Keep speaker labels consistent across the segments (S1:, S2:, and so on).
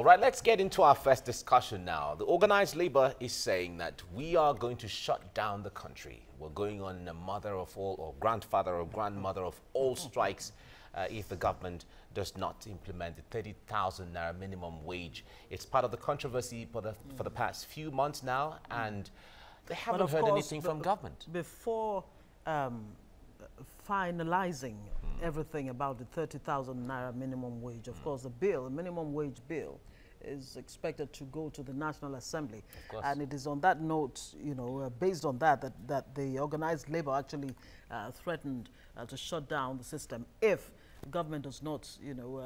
S1: right, let's get into our first discussion now. The organized labor is saying that we are going to shut down the country. We're going on a mother of all, or grandfather or grandmother of all strikes if the government does not implement the 30,000 naira minimum wage. It's part of the controversy for the past few months now, and they haven't heard anything from government.
S2: Before finalizing everything about the 30,000 naira minimum wage, of course, the minimum wage bill, is expected to go to the National Assembly. And it is on that note, you know, based on that the organized labor actually threatened to shut down the system if the government does not, you know,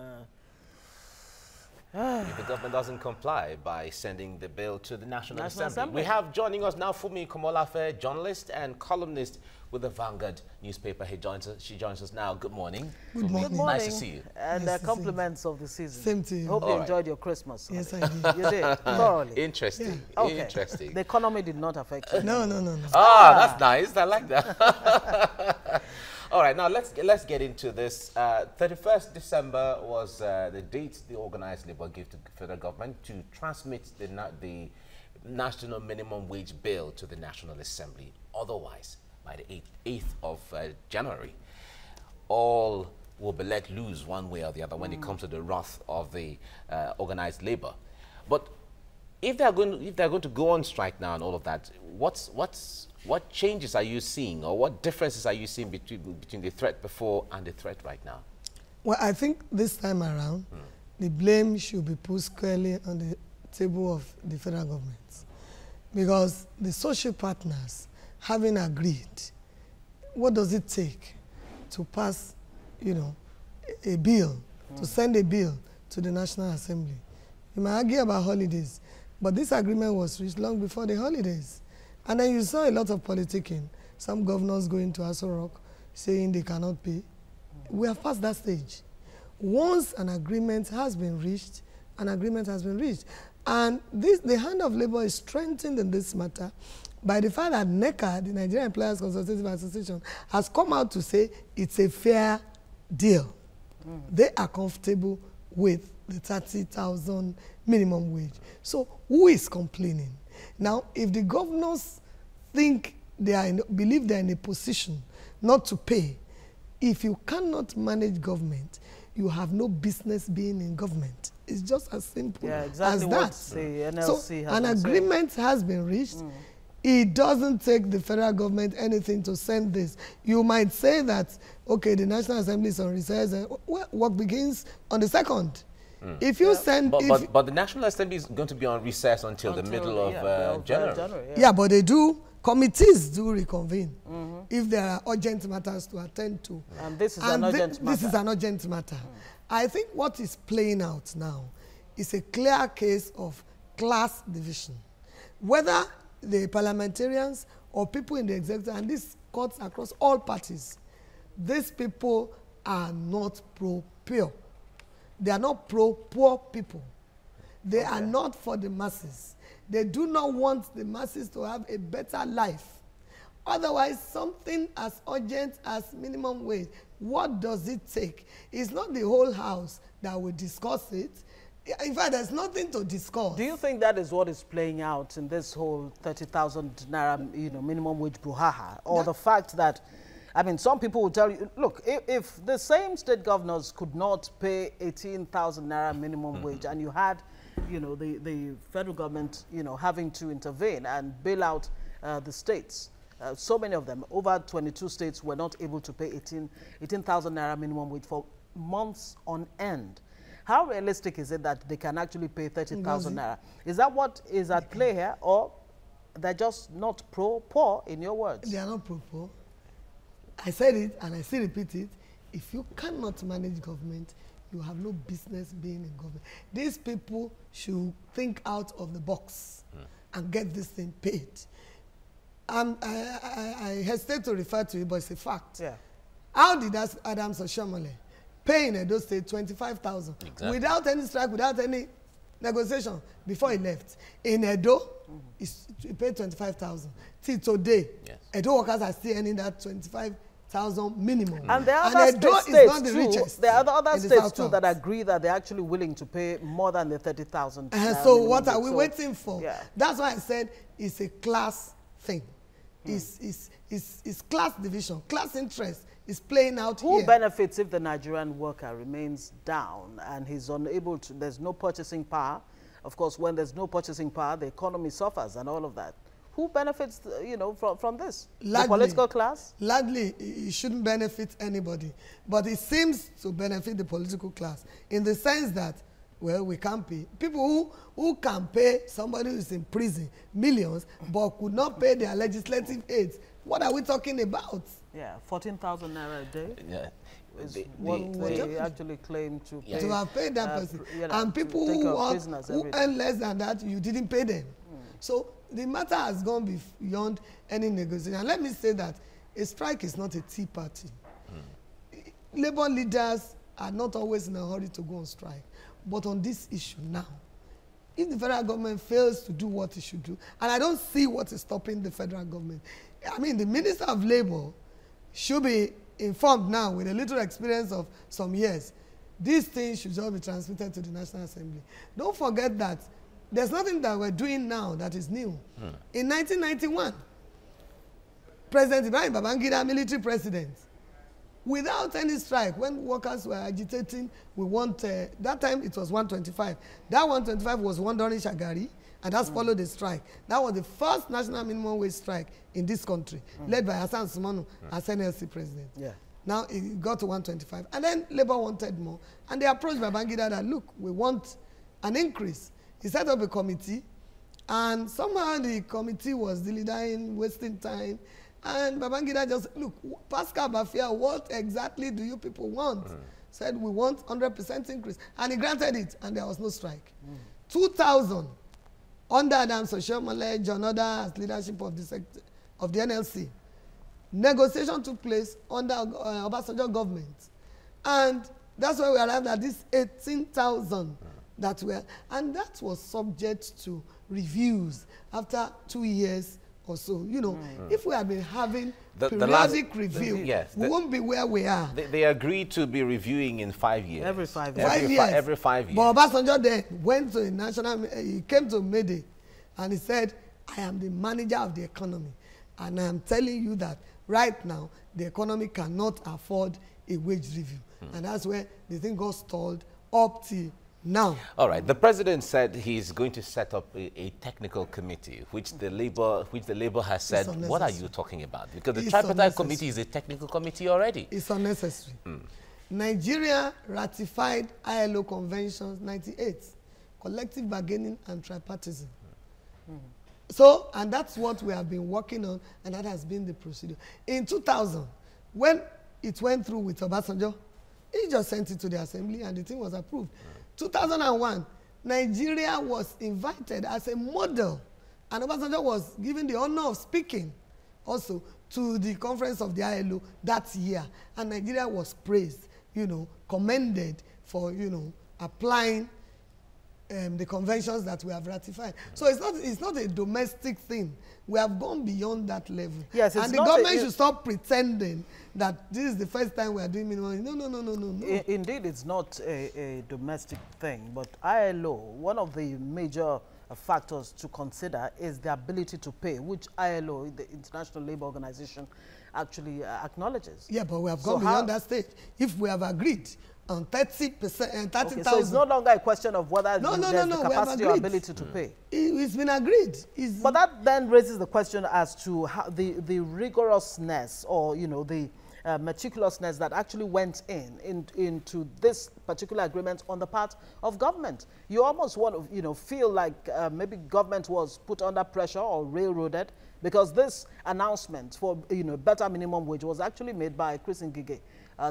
S1: if the government doesn't comply by sending the bill to the National Assembly. We have joining us now Fumi Komolafe, journalist and columnist with the Vanguard newspaper. She joins us now. Good morning.
S3: Good morning.
S2: Good morning.
S1: Nice to see you.
S2: And compliments of the season.
S3: Same to you.
S2: Hope you enjoyed your Christmas.
S3: Yes, I did.
S2: You did? Thoroughly.
S1: Interesting.
S2: Yeah. Okay.
S1: Interesting.
S2: The economy did not affect you.
S3: No.
S1: Ah, that's nice. I like that. All right, now let's get into this. 31st December was the date the organized labor gave to the federal government to transmit the national minimum wage bill to the National Assembly. Otherwise, by the 8th of January, all will be let loose one way or the other when it comes to the wrath of the organized labor. But if they're going to go on strike now and all of that, what changes are you seeing, or what differences are you seeing between the threat before and the threat right now?
S3: Well, I think this time around, the blame should be put squarely on the table of the federal government, because the social partners, having agreed, what does it take to pass, you know, a bill, to send a bill to the National Assembly? You might argue about holidays, but this agreement was reached long before the holidays. And then you saw a lot of politicking. Some governors going to Aso Rock saying they cannot pay. We have passed that stage. Once an agreement has been reached, an agreement has been reached. And the hand of labor is strengthened in this matter by the fact that NECA, the Nigerian Employers Consultative Association, has come out to say it's a fair deal. They are comfortable with the 30,000 minimum wage. So who is complaining? Now, if the governors think believe they're in a position not to pay, if you cannot manage government, you have no business being in government. It's just as simple as that.
S2: What the NLC
S3: so an agreement has been reached. It doesn't take the federal government anything to send this. You might say that, okay, the National Assembly is on recess, and work begins on the 2nd. If you send...
S1: But the National Assembly is going to be on recess until the middle of January.
S3: Yeah, but they do, committees do reconvene if there are urgent matters to attend to.
S2: And this is an urgent matter.
S3: This is an urgent matter. I think what is playing out now is a clear case of class division. Whether the parliamentarians or people in the executive, and this cuts across all parties, these people are not pro-pure. They are not pro-poor people. They are not for the masses. They do not want the masses to have a better life. Otherwise, something as urgent as minimum wage, what does it take? It's not the whole house that will discuss it. In fact, there's nothing to discuss.
S2: Do you think that is what is playing out in this whole 30,000 naira, you know, minimum wage brouhaha, or the fact that, I mean, some people will tell you, look, if the same state governors could not pay 18,000 naira minimum wage, and you had, you know, the federal government, you know, having to intervene and bail out the states, so many of them, over 22 states, were not able to pay 18,000 naira minimum wage for months on end. How realistic is it that they can actually pay 30,000 naira? Is that what is at play here, or they're just not pro-poor, in your words?
S3: They are not pro-poor. I said it, and I still repeat it. If you cannot manage government, you have no business being in government. These people should think out of the box and get this thing paid. I hesitate to refer to it, but it's a fact.
S2: Yeah.
S3: How did Adams Oshiomhole pay in Edo State 25,000 without any strike, without any negotiation before he left? In Edo, he paid 25,000. Till today, Edo workers are still earning that 25,000 30,000 minimum.
S2: And there are other
S3: Edo
S2: states
S3: is not the
S2: too.
S3: richest.
S2: There are other
S3: in the
S2: states
S3: South
S2: too
S3: South.
S2: that agree that they're actually willing to pay more than the 30,000.
S3: So what are we
S2: So,
S3: waiting for?
S2: yeah.
S3: That's why I said it's a class thing. It's class division, class interest is playing out
S2: who
S3: here.
S2: benefits if the Nigerian worker remains down and he's unable to, there's no purchasing power? Of course, when there's no purchasing power, the economy suffers and all of that. Who benefits, from this? The political class?
S3: Largely, it shouldn't benefit anybody. But it seems to benefit the political class in the sense that, well, we can't pay. People who can pay somebody who's in prison millions but could not pay their legislative aids. What are we talking about?
S2: Yeah, 14,000 naira a day.
S1: Yeah.
S2: Is what they actually claim to pay.
S3: To have paid that person.
S2: and
S3: And people who earn less than that, you didn't pay them. So the matter has gone beyond any negotiation. And let me say that a strike is not a tea party. Labor leaders are not always in a hurry to go on strike. But on this issue now, if the federal government fails to do what it should do, and I don't see what is stopping the federal government. I mean, the Minister of Labor should be informed now with a little experience of some years. These things should just be transmitted to the National Assembly. Don't forget that there's nothing that we're doing now that is new. In 1991, President Ibrahim Babangida, military president, without any strike, when workers were agitating, we want, that time it was 125. That 125 was one during Shagari, and that's followed the strike. That was the first national minimum wage strike in this country, led by Hassan Sumanu as NLC president. Yeah. Now it got to 125. And then Labour wanted more. And they approached Babangida that, look, we want an increase. He set up a committee, and somehow the committee was dilly-dallying, wasting time. And Babangida just, look, Pascal Bafia, what exactly do you people want? Said, we want 100% increase. And he granted it, and there was no strike. 2000, under Adam Soshomole, John Oda as leadership of the NLC, negotiation took place under Obasanjo government. And that's why we arrived at this 18,000 that were, and that was subject to reviews after 2 years or so. If we had been having periodic review, we won't be where we are.
S1: They agreed to be reviewing in 5 years.
S2: Every 5 years.
S1: Every 5 years.
S3: But Obasanjo then went to a national, he came to Mayday and he said, I am the manager of the economy. And I am telling you that right now, the economy cannot afford a wage review. And that's where the thing got stalled up till now.
S1: All right. The president said he's going to set up a technical committee, which the labor has said. What are you talking about? Because the tripartite committee is a technical committee already.
S3: It's unnecessary. Nigeria ratified ILO Conventions 98, collective bargaining and tripartism. So, and that's what we have been working on, and that has been the procedure. In 2000, when it went through with Obasanjo, he just sent it to the assembly and the thing was approved. 2001, Nigeria was invited as a model, and Obasanjo was given the honor of speaking also to the conference of the ILO that year. And Nigeria was praised, commended for, applying the conventions that we have ratified. So it's not a domestic thing. We have gone beyond that level. Yes, and the government should stop pretending that this is the first time we are doing minimum. No.
S2: Indeed, it's not a domestic thing. But ILO, one of the major factors to consider is the ability to pay, which ILO, the International Labour Organization, actually acknowledges.
S3: Yeah, but we have gone beyond that stage. If we have agreed on 30% and 30,000. Okay,
S2: so it's no longer a question of whether there's the capacity or ability to pay.
S3: It's been agreed.
S2: But that then raises the question as to how the rigorousness or, the meticulousness that actually went into this particular agreement on the part of government. You almost want to, feel like maybe government was put under pressure or railroaded, because this announcement for, better minimum wage was actually made by Chris Ngige,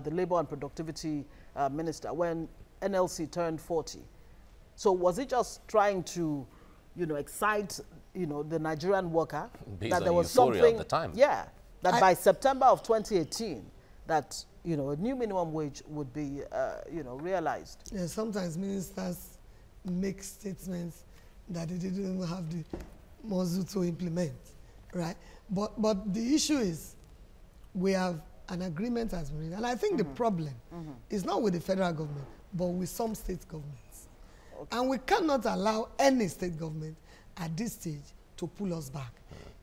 S2: the Labour and Productivity Minister, when NLC turned 40. So was it just trying to, excite, the Nigerian worker
S1: based
S2: that there was
S1: something at the time?
S2: Yeah, that by September of 2018, that a new minimum wage would be, realized.
S3: Yeah, sometimes ministers make statements that they didn't even have the muscle to implement, right? But the issue is, we have an agreement has been reached. And I think the problem is not with the federal government, but with some state governments. Okay. And we cannot allow any state government at this stage to pull us back.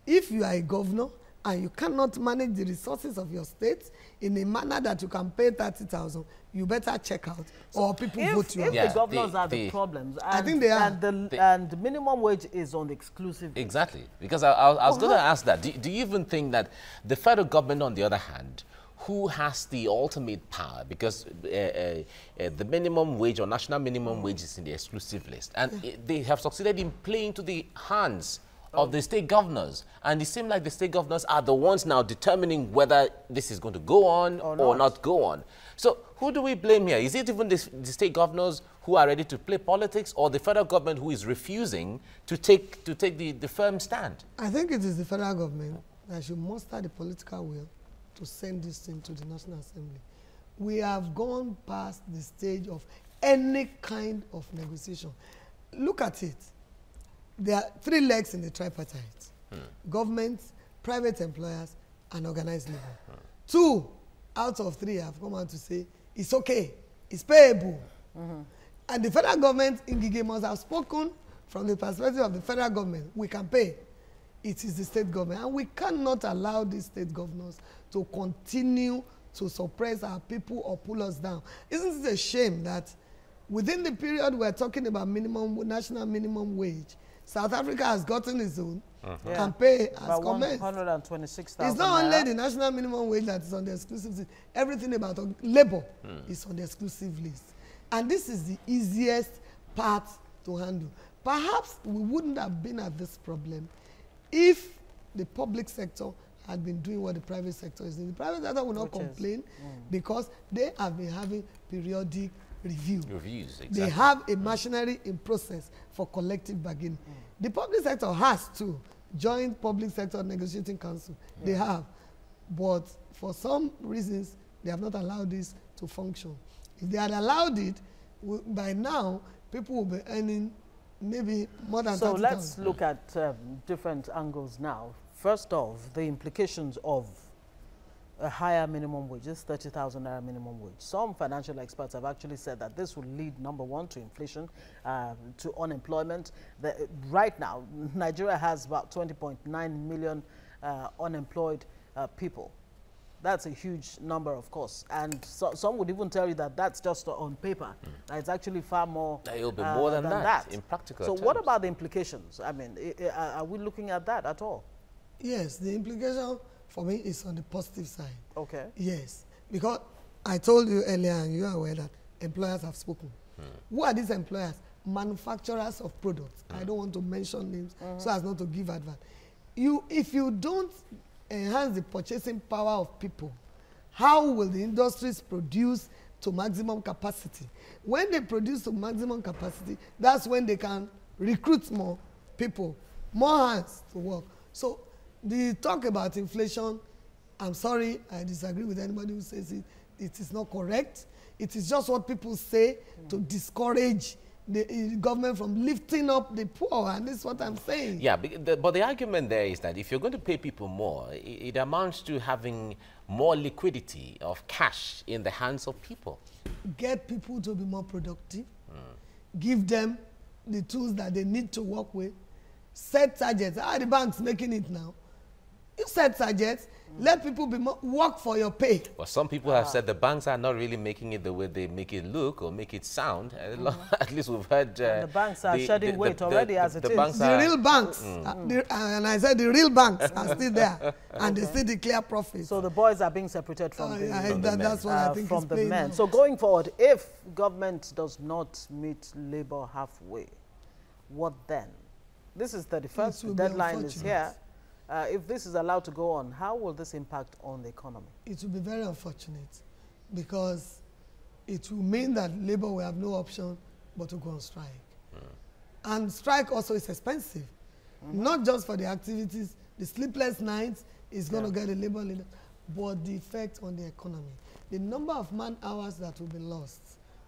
S3: If you are a governor and you cannot manage the resources of your state in a manner that you can pay 30,000, you better check out, or people vote you out.
S2: If the governors are the problems, and,
S3: I think they are.
S2: And the minimum wage is on the exclusive list.
S1: Exactly, because I was going to ask that. Do you even think that the federal government, on the other hand, who has the ultimate power, because the minimum wage or national minimum wage is in the exclusive list, and they have succeeded in playing to the hands of the state governors, and it seems like the state governors are the ones now determining whether this is going to go on or not go on. So who do we blame here? Is it even the state governors who are ready to play politics, or the federal government who is refusing to take the firm stand? I
S3: think it is the federal government that should muster the political will to send this thing to the National Assembly. We have gone past the stage of any kind of negotiation. Look at it. There are 3 legs in the tripartite. Government, private employers, and organized labor. 2 out of 3 have come out to say, it's okay, it's payable. And the federal government in Gige must have spoken from the perspective of the federal government. We can pay. It is the state government. And we cannot allow these state governors to continue to suppress our people or pull us down. Isn't it a shame that within the period we're talking about national minimum wage, South Africa has gotten its own and pay has commenced.
S2: 126,000.
S3: It's not only the national minimum wage that is on the exclusive list. Everything about labor is on the exclusive list. And this is the easiest part to handle. Perhaps we wouldn't have been at this problem if the public sector had been doing what the private sector is doing. The private sector will not complain because they have been having periodic reviews, exactly. They have a machinery in process for collective bargaining. The public sector has to join public sector negotiating council. They have, but for some reasons they have not allowed this to function. If they had allowed it, by now people will be earning maybe more than 30,000.
S2: So let's look at different angles now. First off, the implications of a higher minimum wage, this 30,000 naira minimum wage. Some financial experts have actually said that this will lead, number one, to inflation, to unemployment. Right now, Nigeria has about 20.9 million unemployed people. That's a huge number, of course. And some would even tell you that that's just on paper. It's actually far more
S1: it will be more than that in practical terms.
S2: So what about the implications? I mean, are we looking at that at all?
S3: Yes, the implication for me is on the positive side.
S2: Okay.
S3: Yes, because I told you earlier, and you are aware that employers have spoken. Who are these employers? Manufacturers of products. I don't want to mention names so as not to give advice. If you don't enhance the purchasing power of people, how will the industries produce to maximum capacity? When they produce to maximum capacity, that's when they can recruit more people, more hands to work. So the talk about inflation, I'm sorry, I disagree with anybody who says it. It is not correct. It is just what people say to discourage the government from lifting up the poor, and this is what I'm saying.
S1: Yeah, but the argument there is that if you're going to pay people more, it amounts to having more liquidity of cash in the hands of people.
S3: Get people to be more productive. Give them the tools that they need to work with. Set targets. How are the banks making it now? You set targets. Let people be more, work for your pay.
S1: Well, some people have said the banks are not really making it the way they make it look or make it sound. At least we've heard...
S2: the banks are shedding weight already as it is.
S3: The real banks, and I said the real banks are still there, and they still declare profit.
S2: So the boys are being separated from the men.
S3: That's what I think
S2: from the men. So going forward, if government does not meet labor halfway, what then? This is 31st, the deadline is here. If this is allowed to go on, how will this impact on the economy?
S3: It will be very unfortunate because it will mean that labor will have no option but to go on strike. And strike also is expensive, not just for the activities, the sleepless nights is going to get the labor leader, but the effect on the economy. The number of man hours that will be lost,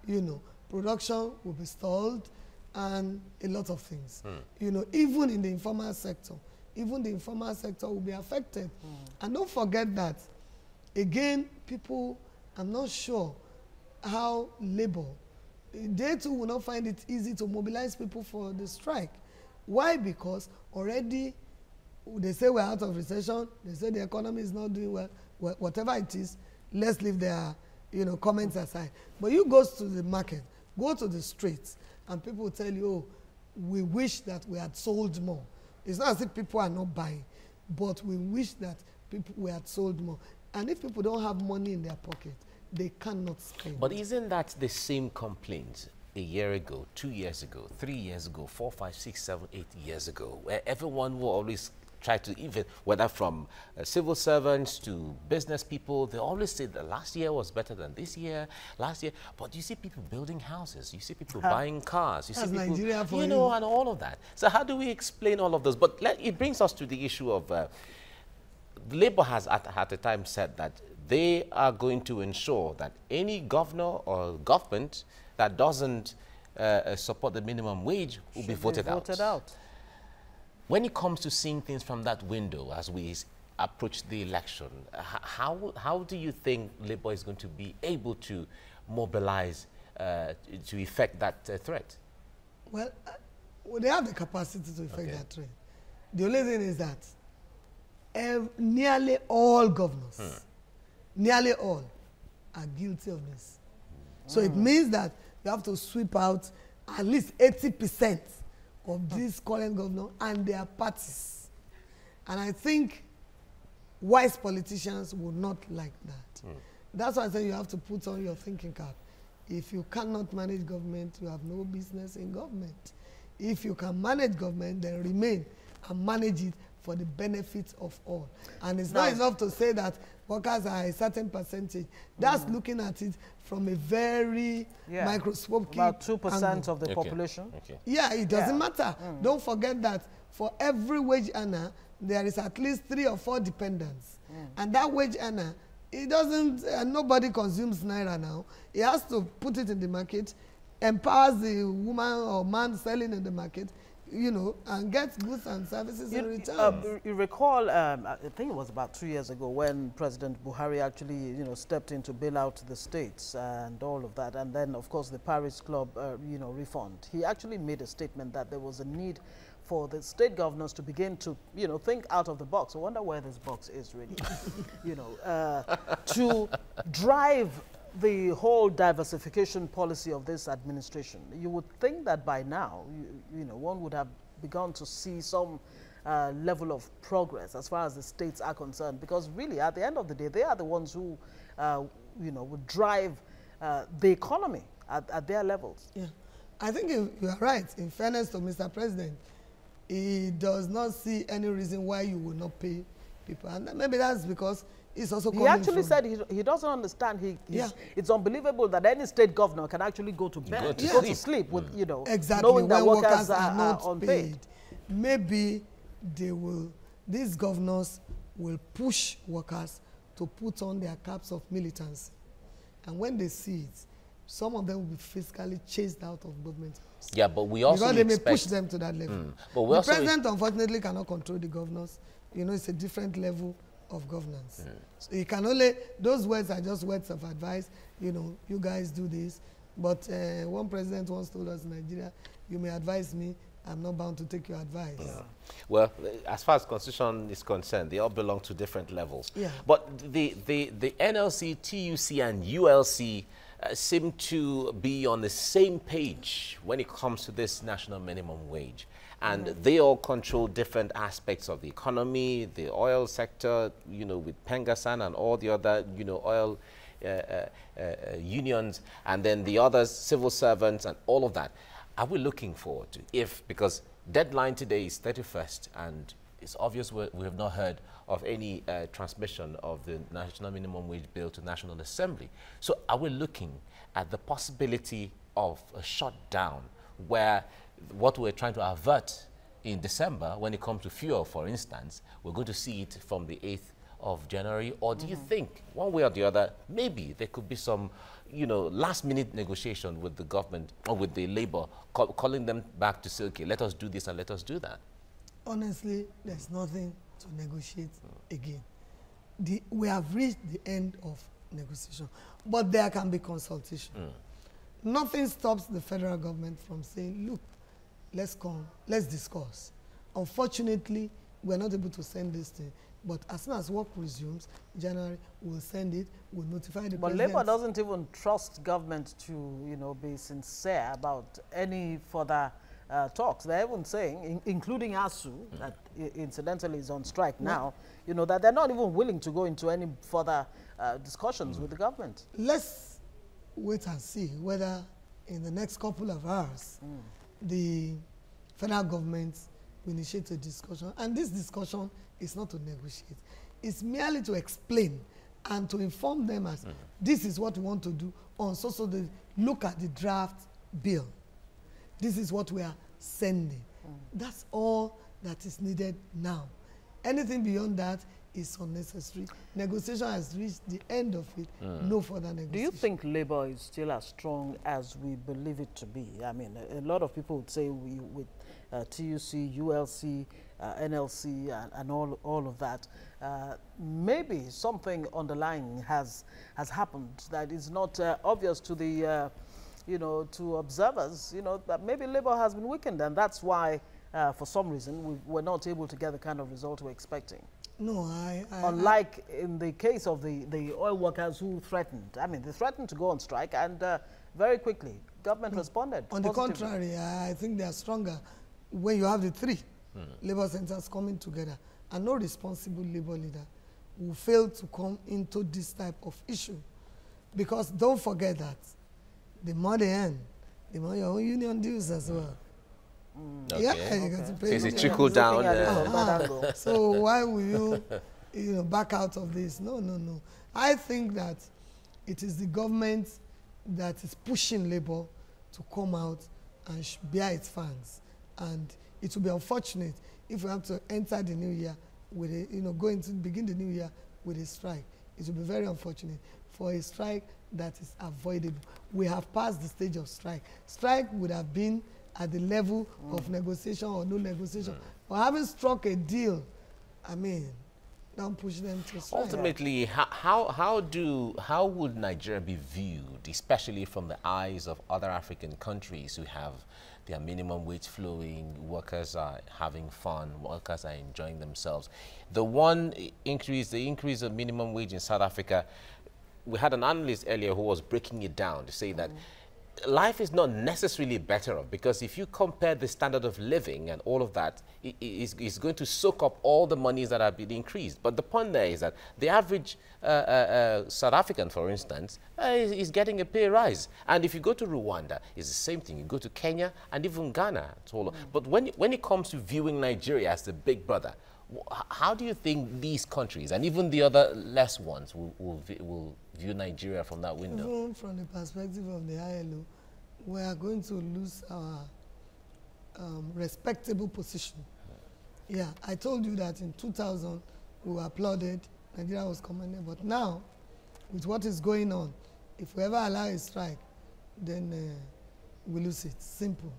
S3: you know, production will be stalled and a lot of things. You know, even in the informal sector, even the informal sector will be affected. And don't forget that again, people, I'm not sure how Labour, they too will not find it easy to mobilize people for the strike. Why? Because already they say we're out of recession, they say the economy is not doing well, whatever it is, let's leave their comments aside. But you go to the market, go to the streets, and people will tell you, oh, we wish that we had sold more. It's not as if people are not buying, but we wish that we had sold more. And if people don't have money in their pocket, they cannot spend.
S1: But isn't that the same complaint a year ago, 2 years ago, 3 years ago, 4, 5, 6, 7, 8 years ago, where everyone will always try to, even whether from civil servants to business people, they always say that last year was better than this year, last year. But you see people building houses, you see people buying cars, you see people,
S3: Nigeria for
S1: and all of that. So how do we explain all of those? But it brings us to the issue of Labour has at the time said that they are going to ensure that any governor or government that doesn't support the minimum wage will be voted out. When it comes to seeing things from that window as we approach the election, how do you think Labour is going to be able to mobilize to effect that threat?
S3: Well, they have the capacity to effect that threat. The only thing is that nearly all governors, nearly all, are guilty of this. So it means that you have to sweep out at least 80% of this current governor and their parties. And I think wise politicians would not like that. That's why I say you have to put on your thinking cap. If you cannot manage government, you have no business in government. If you can manage government, then remain and manage it for the benefit of all. And it's not enough to say that workers are a certain percentage. That's looking at it from a very microscopic
S2: about 2%
S3: angle
S2: of the population.
S3: Yeah, it doesn't matter. Don't forget that for every wage earner, there is at least 3 or 4 dependents. And that wage earner, it doesn't, nobody consumes naira now. He has to put it in the market, empowers the woman or man selling in the market, and get goods and services in return.
S2: You recall, I think it was about 2 years ago when President Buhari actually, stepped in to bail out the states and all of that. And then, of course, the Paris Club, refund. He actually made a statement that there was a need for the state governors to begin to, think out of the box. I wonder where this box is really, to drive the whole diversification policy of this administration. You would think that by now, one would have begun to see some level of progress as far as the states are concerned, because really, at the end of the day, they are the ones who, would drive the economy at their levels. Yeah,
S3: I think you are right. In fairness to Mr. President, he does not see any reason why you will not pay people, and maybe that's because he's also
S2: he actually said he doesn't understand. It's unbelievable that any state governor can actually go to bed, go to sleep with,
S3: exactly,
S2: knowing that
S3: when
S2: workers are
S3: not
S2: unpaid.
S3: Maybe these governors will push workers to put on their caps of militancy. And when they see it, some of them will be fiscally chased out of government.
S1: Yeah, but we also
S3: because they may push them to that level.
S1: But
S3: the president, unfortunately, cannot control the governors. It's a different level of governance. So he can only, those words are just words of advice. You guys do this. But one president once told us in Nigeria, you may advise me, I'm not bound to take your advice.
S1: Well, as far as constitution is concerned, they all belong to different levels.
S3: Yeah.
S1: But the NLC, TUC, and ULC seem to be on the same page when it comes to this national minimum wage. And they all control different aspects of the economy, the oil sector, with Pengasan and all the other, oil unions, and then the others, civil servants, and all of that. Are we looking forward to, because deadline today is 31st, and it's obvious we have not heard of any transmission of the national minimum wage bill to National Assembly. So are we looking at the possibility of a shutdown where what we're trying to avert in December, when it comes to fuel, for instance, we're going to see it from the 8th of January? Or do you think, one way or the other, maybe there could be some, last-minute negotiation with the government or with the Labour, calling them back to say, okay, let us do this and let us do that?
S3: Honestly, there's nothing to negotiate again. we have reached the end of negotiation, but there can be consultation. Nothing stops the federal government from saying, look, let's come, let's discuss. Unfortunately, we're not able to send this thing, but as soon as work resumes, January, we'll send it, we'll notify the
S2: But
S3: president.
S2: Labour doesn't even trust government to, be sincere about any further talks. They're even saying, including ASU, that incidentally is on strike now, that they're not even willing to go into any further discussions with the government.
S3: Let's wait and see whether in the next couple of hours the federal government will initiate a discussion. And this discussion is not to negotiate. It's merely to explain and to inform them as this is what we want to do on so they look at the draft bill. This is what we are sending. That's all that is needed now. Anything beyond that is unnecessary. Negotiation has reached the end of it. No further negotiation.
S2: Do you think Labour is still as strong as we believe it to be? I mean, a lot of people would say with TUC, ULC, NLC, and all of that, maybe something underlying has happened that is not obvious to the to observers. That maybe Labour has been weakened, and that's why, for some reason, we're not able to get the kind of result we're expecting.
S3: No,
S2: Unlike in the case of the oil workers who threatened. I mean, they threatened to go on strike, and very quickly, government responded.
S3: On the contrary, I think they are stronger when you have the three labor centers coming together, and no responsible labor leader will fail to come into this type of issue. Because don't forget that the more they earn, the more your own union dues as well.
S1: Okay.
S3: Yeah, you got to pay.
S1: It's a trickle down.
S3: So why will you, back out of this? No. I think that it is the government that is pushing Labour to come out and bear its fangs, and it will be unfortunate if we have to enter the new year with a, begin the new year with a strike. It will be very unfortunate for a strike that is avoidable. We have passed the stage of strike. Strike would have been at the level of negotiation or no negotiation. But having struck a deal, I mean, don't push them to strike.
S1: Ultimately, how would Nigeria be viewed, especially from the eyes of other African countries who have their minimum wage flowing, workers are having fun, workers are enjoying themselves? The increase of minimum wage in South Africa, we had an analyst earlier who was breaking it down to say that life is not necessarily better off, because if you compare the standard of living and all of that, it's going to soak up all the monies that have been increased. But the point there is that the average South African, for instance, is getting a pay rise. And if you go to Rwanda, it's the same thing. You go to Kenya and even Ghana. But when it comes to viewing Nigeria as the big brother, how do you think these countries and even the other less ones will view Nigeria from that window?
S3: Even from the perspective of the ILO, we are going to lose our respectable position. Yeah, I told you that in 2000 we were applauded, Nigeria was commended, but now with what is going on, if we ever allow a strike, then we lose it. Simple,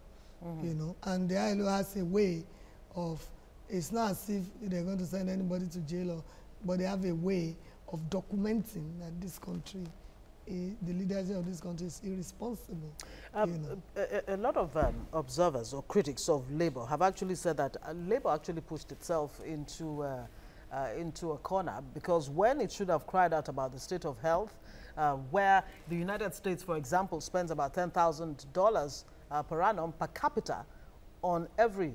S3: And the ILO has a way of. It's not as if they're going to send anybody to jail, but they have a way of documenting that this country, the leadership of this country is irresponsible.
S2: A lot of observers or critics of Labour have actually said that Labour actually pushed itself into a corner, because when it should have cried out about the state of health, where the United States, for example, spends about $10,000 per annum per capita on every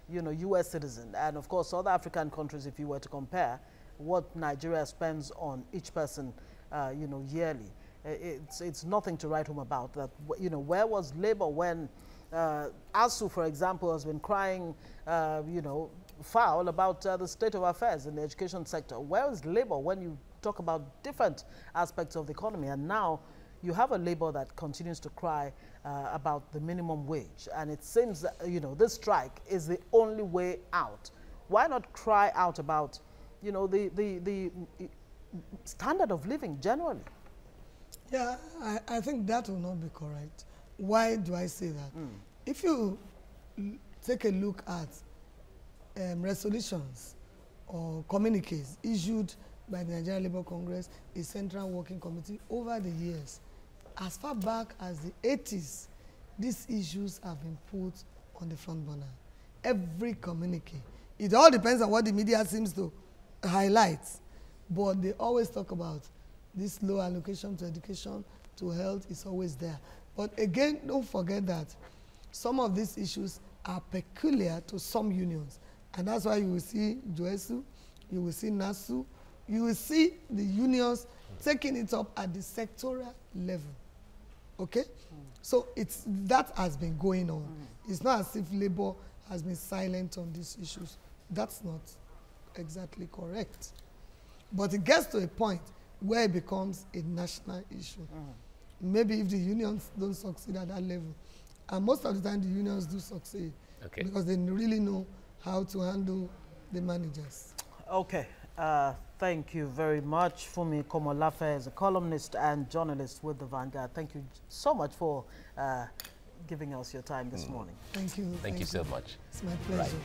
S2: U.S. citizen, and of course other African countries, if you were to compare what Nigeria spends on each person, yearly, it's nothing to write home about. That where was Labour when ASU, for example, has been crying, foul about the state of affairs in the education sector? Where is Labour when you talk about different aspects of the economy? And now you have a Labour that continues to cry about the minimum wage, and it seems that this strike is the only way out. Why not cry out about the standard of living generally?
S3: Yeah, I think that will not be correct. Why do I say that? If you take a look at resolutions or communiques issued by the Nigerian Labour Congress, a central working committee over the years. As far back as the 80s, these issues have been put on the front burner. Every communique. It all depends on what the media seems to highlight, but they always talk about this low allocation to education, to health is always there. But again, don't forget that some of these issues are peculiar to some unions. And that's why you will see JOESU, you will see NASU, you will see the unions taking it up at the sectoral level. Okay? So that has been going on. It's not as if labor has been silent on these issues. That's not exactly correct. But it gets to a point where it becomes a national issue. Maybe if the unions don't succeed at that level, and most of the time the unions do succeed, because they really know how to handle the managers. Okay.
S2: Thank you very much. Fumi Komolafe is a columnist and journalist with the Vanguard. Thank you so much for giving us your time this morning.
S3: Thank you.
S1: Thank you so much.
S3: It's my pleasure. Right.